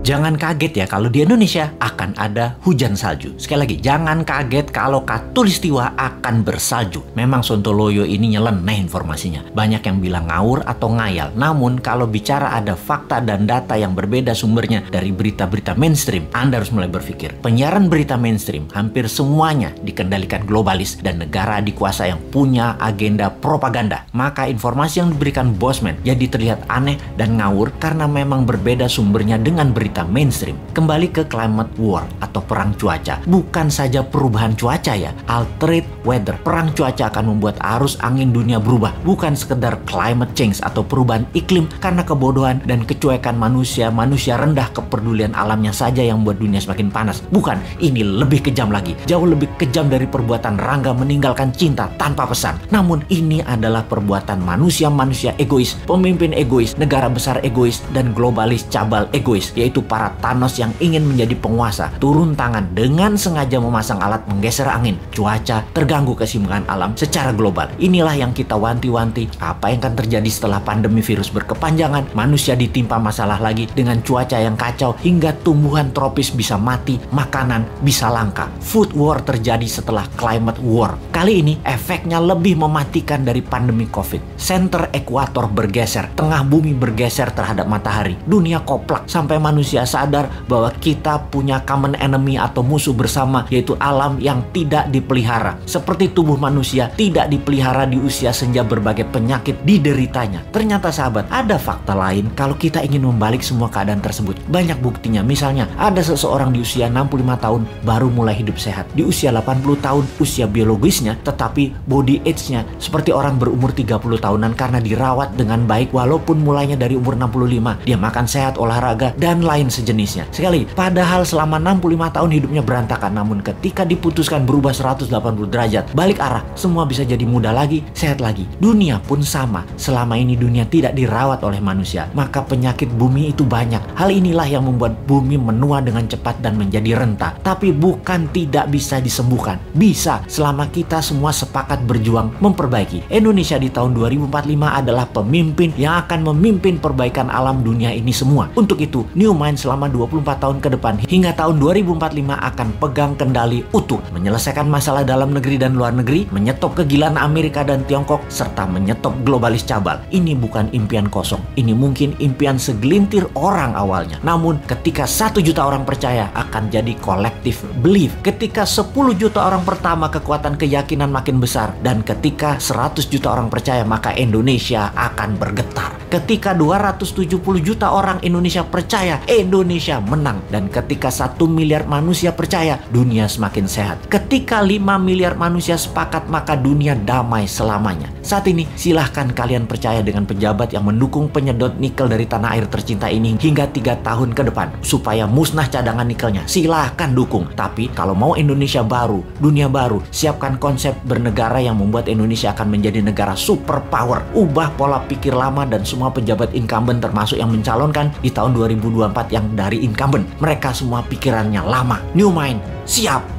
Jangan kaget ya kalau di Indonesia akan ada hujan salju. Sekali lagi, jangan kaget kalau Katulistiwa akan bersalju. Memang Sontoloyo ini nyeleneh informasinya. Banyak yang bilang ngawur atau ngayal. Namun kalau bicara ada fakta dan data yang berbeda sumbernya dari berita-berita mainstream, Anda harus mulai berpikir. Penyiaran berita mainstream hampir semuanya dikendalikan globalis dan negara dikuasa yang punya agenda propaganda. Maka informasi yang diberikan Bosman jadi terlihat aneh dan ngawur karena memang berbeda sumbernya dengan berita mainstream. Kembali ke climate war atau perang cuaca. Bukan saja perubahan cuaca ya, altered weather. Perang cuaca akan membuat arus angin dunia berubah. Bukan sekedar climate change atau perubahan iklim karena kebodohan dan kecuekan manusia rendah kepedulian alamnya saja yang membuat dunia semakin panas. Bukan, ini lebih kejam lagi. Jauh lebih kejam dari perbuatan Rangga meninggalkan cinta tanpa pesan. Namun ini adalah perbuatan manusia-manusia egois, pemimpin egois, negara besar egois, dan globalis cabal egois, yaitu para Thanos yang ingin menjadi penguasa, turun tangan dengan sengaja memasang alat menggeser angin, cuaca, terganggu keseimbangan alam secara global. Inilah yang kita wanti-wanti apa yang akan terjadi setelah pandemi virus berkepanjangan, manusia ditimpa masalah lagi dengan cuaca yang kacau hingga tumbuhan tropis bisa mati, makanan bisa langka. Food war terjadi setelah climate war. Kali ini efeknya lebih mematikan dari pandemi COVID. Center ekuator bergeser, tengah bumi bergeser terhadap matahari. Dunia koplak sampai manusia sadar bahwa kita punya common enemy atau musuh bersama, yaitu alam yang tidak dipelihara. Seperti tubuh manusia tidak dipelihara di usia senja, berbagai penyakit dideritanya. Ternyata sahabat, ada fakta lain kalau kita ingin membalik semua keadaan tersebut. Banyak buktinya. Misalnya, ada seseorang di usia 65 tahun baru mulai hidup sehat. Di usia 80 tahun usia biologisnya, tetapi body age-nya seperti orang berumur 30 tahunan karena dirawat dengan baik walaupun mulainya dari umur 65. Dia makan sehat, olahraga, dan lain sejenisnya. Sekali, padahal selama 65 tahun hidupnya berantakan, namun ketika diputuskan berubah 180 derajat, balik arah, semua bisa jadi muda lagi, sehat lagi. Dunia pun sama. Selama ini dunia tidak dirawat oleh manusia, maka penyakit bumi itu banyak. Hal inilah yang membuat bumi menua dengan cepat dan menjadi renta. Tapi bukan tidak bisa disembuhkan. Bisa, selama kita semua sepakat berjuang memperbaiki. Indonesia di tahun 2045 adalah pemimpin yang akan memimpin perbaikan alam dunia ini semua. Untuk itu, New Mind selama 24 tahun ke depan hingga tahun 2045 akan pegang kendali utuh, menyelesaikan masalah dalam negeri dan luar negeri, menyetop kegilaan Amerika dan Tiongkok, serta menyetop globalis cabal. Ini bukan impian kosong. Ini mungkin impian segelintir orang awalnya. Namun ketika 1 juta orang percaya, akan jadi collective belief. Ketika 10 juta orang pertama, kekuatan keyakinan makin besar. Dan ketika 100 juta orang percaya, maka Indonesia akan bergetar. Ketika 270 juta orang Indonesia percaya, Indonesia menang. Dan ketika 1 miliar manusia percaya, dunia semakin sehat. Ketika 5 miliar manusia sepakat, maka dunia damai selamanya. Saat ini, silahkan kalian percaya dengan pejabat yang mendukung penyedot nikel dari tanah air tercinta ini hingga 3 tahun ke depan, supaya musnah cadangan nikelnya. Silahkan dukung. Tapi kalau mau Indonesia baru, dunia baru, siapkan konsep bernegara yang membuat Indonesia akan menjadi negara superpower. Ubah pola pikir lama dan semua pejabat incumbent, termasuk yang mencalonkan di tahun 2024 yang dari incumbent. Mereka semua pikirannya lama. New Mind, siap!